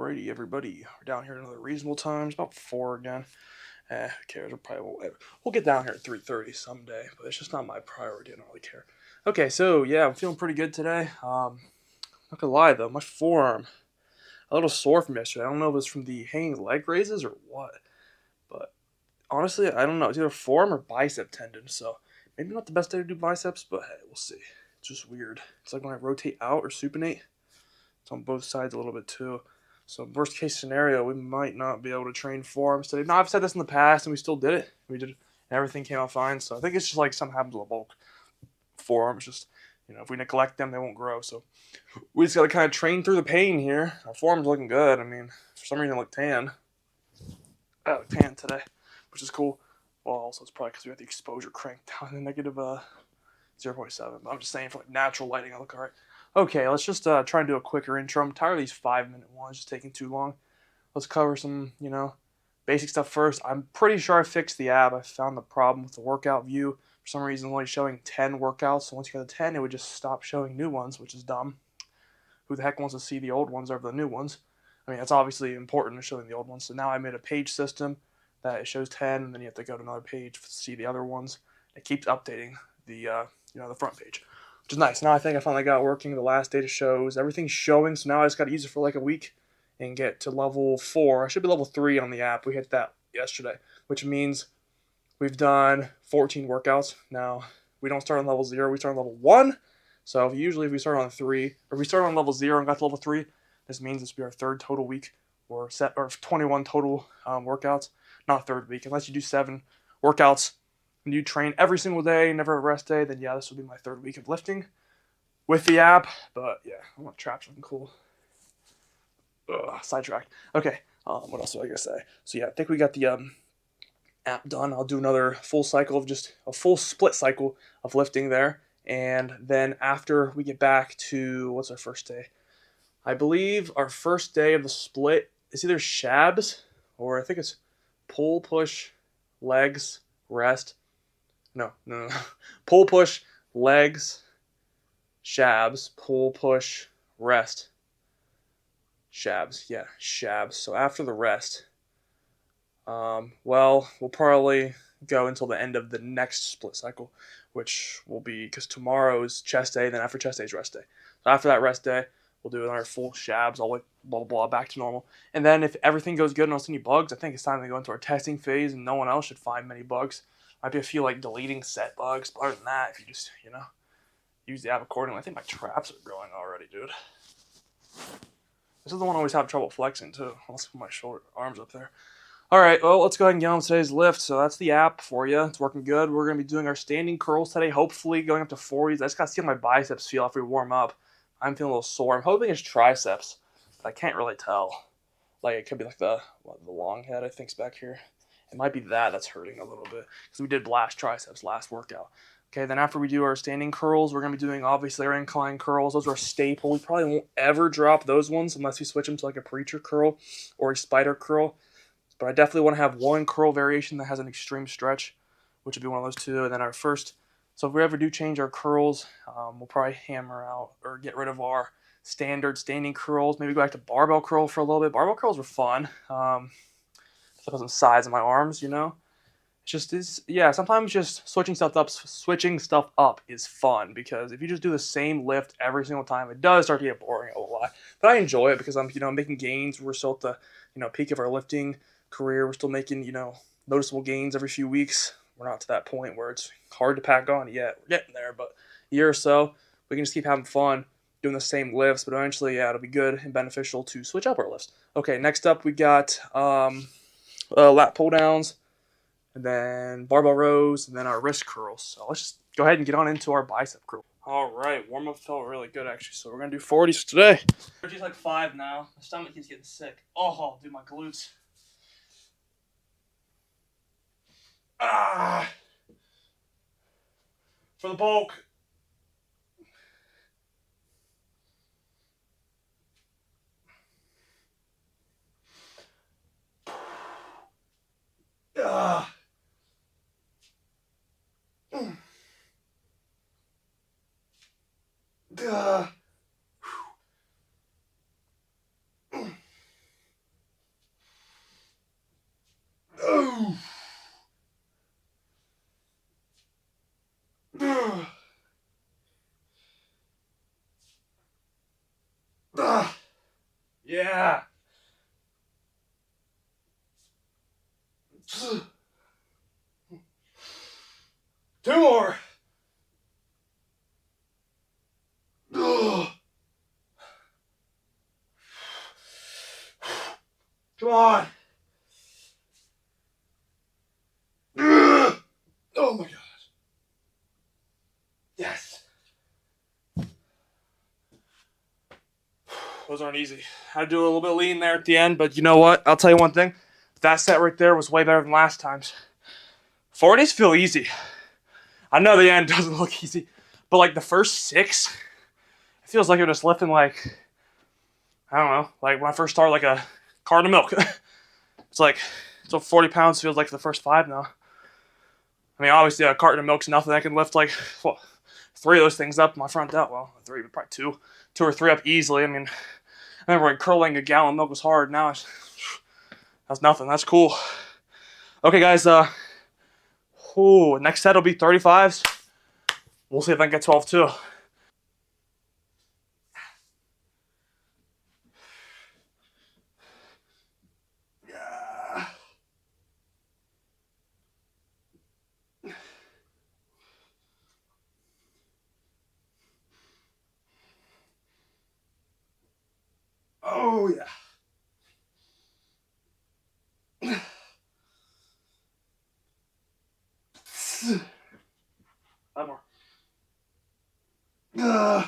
Alrighty, everybody. We're down here at another reasonable time. It's about 4 again. Who cares? We'll get down here at 3:30 someday, but it's just not my priority. I don't really care. Okay, so yeah, I'm feeling pretty good today. Not gonna lie though, my forearm a little sore from yesterday. I don't know if it's from the hanging leg raises or what, but honestly, I don't know. It's either forearm or bicep tendon. So maybe not the best day to do biceps, but hey, we'll see. It's just weird. It's like when I rotate out or supinate. It's on both sides a little bit too. So worst case scenario, we might not be able to train forearms today. No, I've said this in the past, and we still did it. We did, and everything came out fine. So I think it's just like something happens with bulk forearms. Just if we neglect them, they won't grow. So we just got to kind of train through the pain here. Our forearms looking good. I mean, for some reason, I look tan. I look tan today, which is cool. Well, also it's probably because we got the exposure cranked down to negative 0.7. But I'm just saying for like natural lighting, I look alright. Okay, let's just try and do a quicker intro. I'm tired of these 5-minute ones, just taking too long. Let's cover some, basic stuff first. I'm pretty sure I fixed the app. I found the problem with the workout view. For some reason, only showing 10 workouts. So once you got to 10, it would just stop showing new ones, which is dumb. Who the heck wants to see the old ones over the new ones? I mean, that's obviously important to showing the old ones. So now I made a page system that it shows 10, and then you have to go to another page to see the other ones. It keeps updating the front page, which is nice. Now I think I finally got it working. The last data shows everything's showing, so now I just got to use it for like a week and get to level 4. I should be level 3 on the app. We hit that yesterday, which means we've done 14 workouts. Now we don't start on level 0, we start on level 1. So usually if we start on 3, or if we start on level 0 and got to level 3, this means this will be our third total week, or 21 total workouts. Not third week, unless you do 7 workouts and you train every single day, never a rest day, then yeah, this will be my third week of lifting with the app. But yeah, I want to trap something cool. Sidetracked. Okay, what else do I gotta say? So yeah, I think we got the app done. I'll do another full cycle of just a full split cycle of lifting there. And then after we get back to, what's our first day? I believe our first day of the split is either shabs or I think it's pull, push, legs, rest. No. Pull, push, legs, shabs, pull, push, rest. Shabs. Yeah, shabs. So after the rest, we'll probably go until the end of the next split cycle, which will be because tomorrow is chest day, then after chest day is rest day. So after that rest day, we'll do another full shabs, all like blah blah blah, back to normal. And then if everything goes good and don't see any bugs, I think it's time to go into our testing phase, and no one else should find many bugs. Might be a few like deleting set bugs, but other than that, if you just use the app accordingly, I think my traps are growing already, dude. This is the one I always have trouble flexing too. Let's put my shoulder arms up there. All right, well, let's go ahead and get on today's lift. So that's the app for you. It's working good. We're going to be doing our standing curls today, hopefully going up to 40s. I just got to see how my biceps feel after we warm up. I'm feeling a little sore. I'm hoping it's triceps, but I can't really tell. Like, it could be like the long head, I think's back here. It might be that's hurting a little bit because we did blast triceps last workout. Okay, then after we do our standing curls, we're going to be doing, obviously, our incline curls. Those are a staple. We probably won't ever drop those ones unless we switch them to like a preacher curl or a spider curl. But I definitely want to have one curl variation that has an extreme stretch, which would be one of those two. And then our first, so if we ever do change our curls, we'll probably hammer out or get rid of our standard standing curls. Maybe go back to barbell curl for a little bit. Barbell curls were fun. Put some size in my arms, sometimes just switching stuff up is fun, because if you just do the same lift every single time, it does start to get boring a lot. But I enjoy it because I'm making gains. We're still at the peak of our lifting career. We're still making noticeable gains every few weeks. We're not to that point where it's hard to pack on yet. We're getting there, but a year or so we can just keep having fun doing the same lifts. But eventually, it'll be good and beneficial to switch up our lifts. Okay, next up we got lat pull downs, and then barbell rows, and then our wrist curls. So let's just go ahead and get on into our bicep curl. All right, warm up felt really good actually. So we're gonna do 40s today. 40s like 5 now. My stomach keeps getting sick. Oh, dude, my glutes. For the bulk. Ah. Yeah. Two more. Ugh. Come on. Ugh. Oh my god. Yes. Those aren't easy. I had to do a little bit of lean there at the end, but you know what? I'll tell you one thing. That set right there was way better than last time's. 40s feel easy. I know the end doesn't look easy, but like the first 6, it feels like you're just lifting like, I don't know, like when I first started like a carton of milk. It's like, so 40 pounds feels like the first 5 now. I mean, obviously a carton of milk's nothing. I can lift like, well, 3 of those things up in my front delt. Well, 3, but probably 2 or 3 up easily. I mean, I remember when curling a gallon of milk was hard. Now that's nothing. That's cool. Okay, guys. Next set will be 35s. We'll see if I can get 12 too. Yeah. Oh yeah. 5 more. Uh,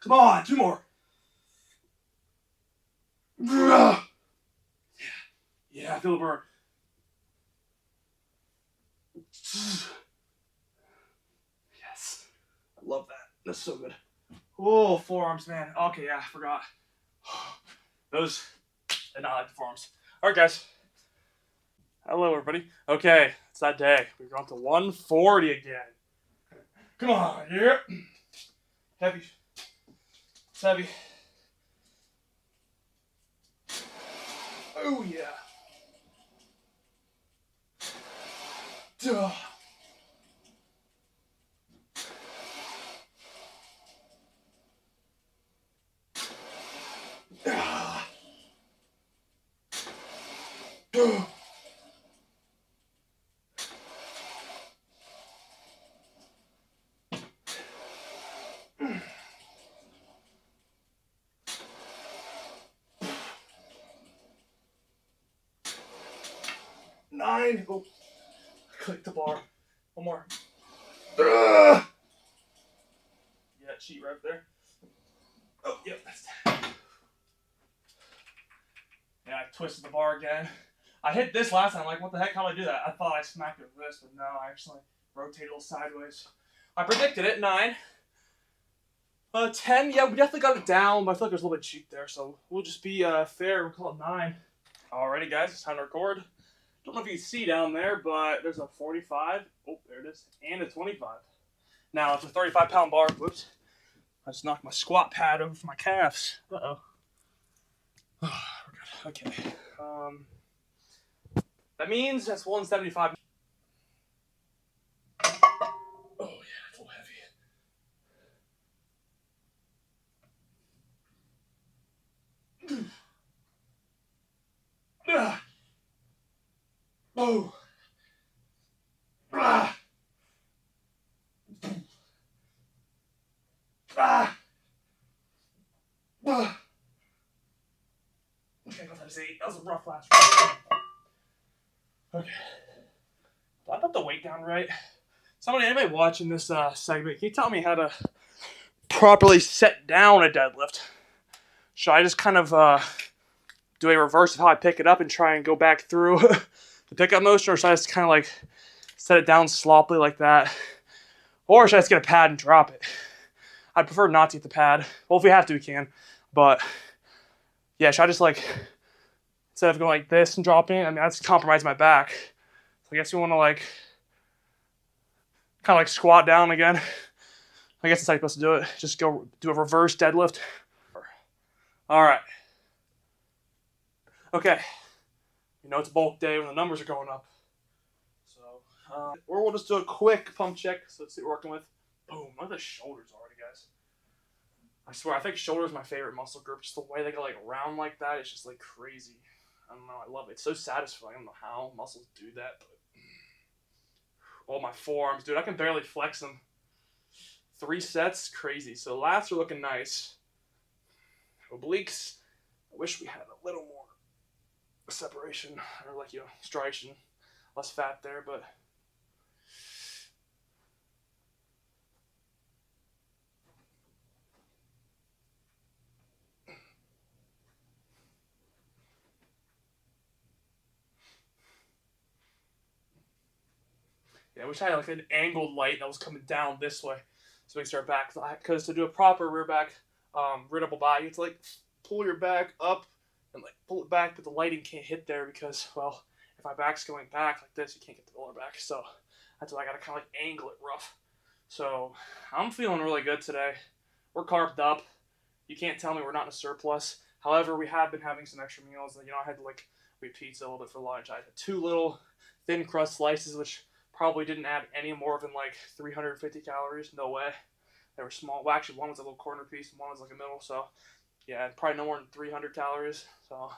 Come on, 2 more. Yeah, I feel the burn. Yes. I love that. That's so good. Oh, forearms, man. Okay, yeah, I forgot. Those, I not like the forearms. All right, guys. Hello, everybody. Okay, it's that day. We're going to 140 again. Come on, yeah. Heavy. It's heavy. Oh, yeah. Duh. Duh. 9. Oh, click the bar. 1 more. Yeah, cheat right there. Oh, yep, that's that. Yeah, I twisted the bar again. I hit this last time. Like, what the heck? How did I do that? I thought I smacked it with this, but no, I actually rotated a little sideways. I predicted it. 9. 10. Yeah, we definitely got it down, but I feel like there's a little bit cheap there, so we'll just be fair. We'll call it 9. Alrighty, guys, it's time to record. Don't know if you can see down there, but there's a 45. Oh, there it is, and a 25. Now it's a 35-pound bar. Whoops. I just knocked my squat pad over for my calves. Uh-oh. We're good. Okay. That means that's 175. Oh, yeah, that's a little heavy. Oh. Ah. Ah. Okay, that was 8. That was a rough last round. Okay. Do I put the weight down right? Anybody watching this segment, can you tell me how to properly set down a deadlift? Should I just kind of do a reverse of how I pick it up and try and go back through the pickup motion, or should I just kind of like set it down sloppily like that? Or should I just get a pad and drop it? I'd prefer not to get the pad. Well, if we have to, we can. But yeah, should I just like, instead of going like this and dropping, I mean, that's compromising my back. So I guess you want to like, kind of like squat down again. I guess that's how you're supposed to do it. Just go do a reverse deadlift. All right. Okay. You know it's bulk day when the numbers are going up. So Or we'll just do a quick pump check. So let's see what we're working with. Boom. Look at the shoulders already, guys. I swear, I think shoulder is my favorite muscle group. Just the way they go like round like that, it's just like crazy. I don't know, I love it. It's so satisfying. I don't know how muscles do that, but oh, my forearms, dude, I can barely flex them. 3 sets, crazy. So lats are looking nice. Obliques, I wish we had a little more separation or like striation, less fat there, but. Yeah, I wish I had like an angled light that was coming down this way, so we can start back. Because to do a proper rear back rear double body, you have to like pull your back up and like pull it back, but the lighting can't hit there because, well, if my back's going back like this, you can't get the lower back. So that's why I gotta kind of like angle it rough. So I'm feeling really good today. We're carved up. You can't tell me we're not in a surplus. However, we have been having some extra meals. I had to we had pizza a little bit for lunch. I had 2 little thin crust slices, which probably didn't add any more than like 350 calories. No way. They were small. Well, actually, one was a little corner piece, and one was like a middle. So, yeah, probably no more than 300 calories. So,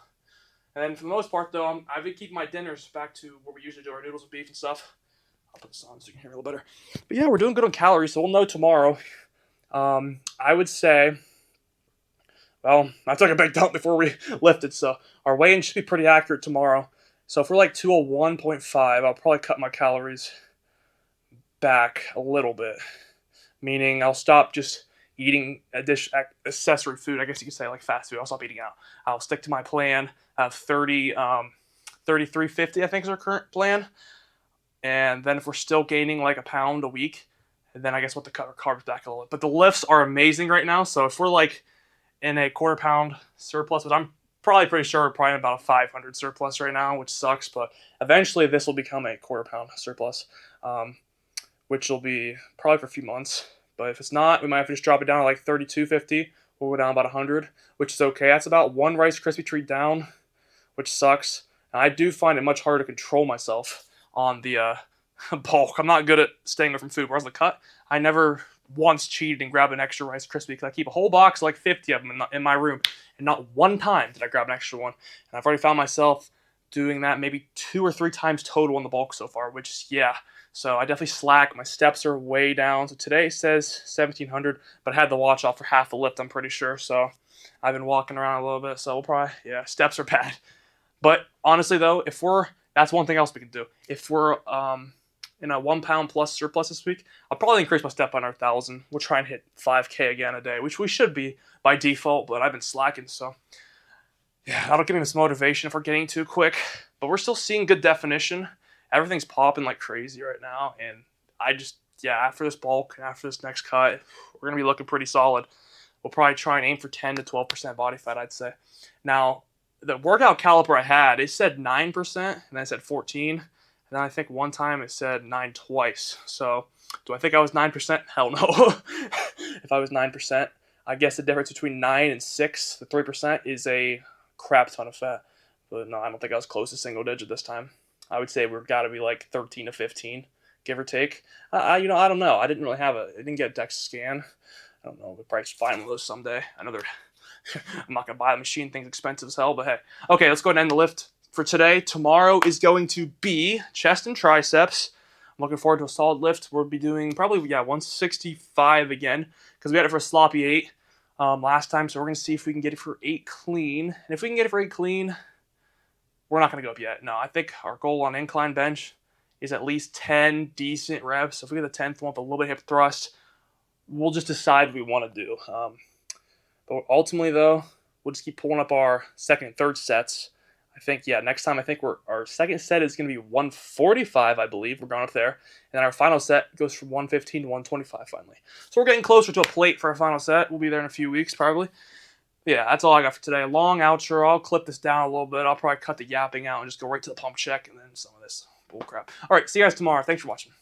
and then for the most part, though, I've been keeping my dinners back to where we usually do our noodles and beef and stuff. I'll put this on so you can hear a little better. But yeah, we're doing good on calories, so we'll know tomorrow. I would say, well, I took a big dump before we lifted, so our weigh-in should be pretty accurate tomorrow. So if we're like 201.5, I'll probably cut my calories back a little bit. Meaning I'll stop just eating accessory food, I guess you could say, like fast food. I'll stop eating out. I'll stick to my plan of 3350, I think is our current plan. And then if we're still gaining like a pound a week, then I guess we'll have to cut our carbs back a little bit. But the lifts are amazing right now. So if we're like in a quarter pound surplus, but I'm probably pretty sure we're probably in about a 500 surplus right now, which sucks. But eventually this will become a quarter pound surplus, which will be probably for a few months. But if it's not, we might have to just drop it down to like 3250. We'll go down about 100, which is okay. That's about 1 Rice Krispie treat down, which sucks. And I do find it much harder to control myself on the bulk. I'm not good at staying away from food. Whereas the cut, I never once cheated and grabbed an extra Rice Krispie because I keep a whole box, like 50 of them in my room, and not one time did I grab an extra one. And I've already found myself doing that maybe 2 or 3 times total on the bulk so far, which is, yeah. So I definitely slack. My steps are way down. So today says 1,700, but I had the watch off for half the lift, I'm pretty sure. So I've been walking around a little bit. So we'll probably, yeah, steps are bad. But honestly, though, that's one thing else we can do. If we're in a 1 pound plus surplus this week, I'll probably increase my step by another 1,000. We'll try and hit 5K again a day, which we should be by default, but I've been slacking. So yeah, that'll give me this motivation if we're getting too quick. But we're still seeing good definition. Everything's popping like crazy right now. And after this bulk, after this next cut, we're going to be looking pretty solid. We'll probably try and aim for 10 to 12% body fat, I'd say. Now, the workout caliper I had, it said 9%, and then it said 14. And then I think one time it said 9 twice. So, do I think I was 9%? Hell no. If I was 9%, I guess the difference between 9 and 6, the 3%, is a crap ton of fat. But no, I don't think I was close to single digit this time. I would say we've got to be like 13 to 15, give or take. I don't know. I didn't get a DEXA scan. I don't know. We'll probably find one of those someday. I know I'm not going to buy the machine. Thing's expensive as hell, but hey. Okay, let's go ahead and end the lift for today. Tomorrow is going to be chest and triceps. I'm looking forward to a solid lift. We'll be doing probably, 165 again because we had it for a sloppy 8 last time. So we're going to see if we can get it for 8 clean. And if we can get it for 8 clean, we're not going to go up yet. No, I think our goal on incline bench is at least 10 decent reps. So if we get the 10th one with a little bit of hip thrust, we'll just decide what we want to do. But ultimately, though, we'll just keep pulling up our second and third sets. I think, next time I think our second set is going to be 145, I believe. We're going up there. And then our final set goes from 115 to 125 finally. So we're getting closer to a plate for our final set. We'll be there in a few weeks, probably. Yeah, that's all I got for today. Long outro. I'll clip this down a little bit. I'll probably cut the yapping out and just go right to the pump check and then some of this bull crap. All right, see you guys tomorrow. Thanks for watching.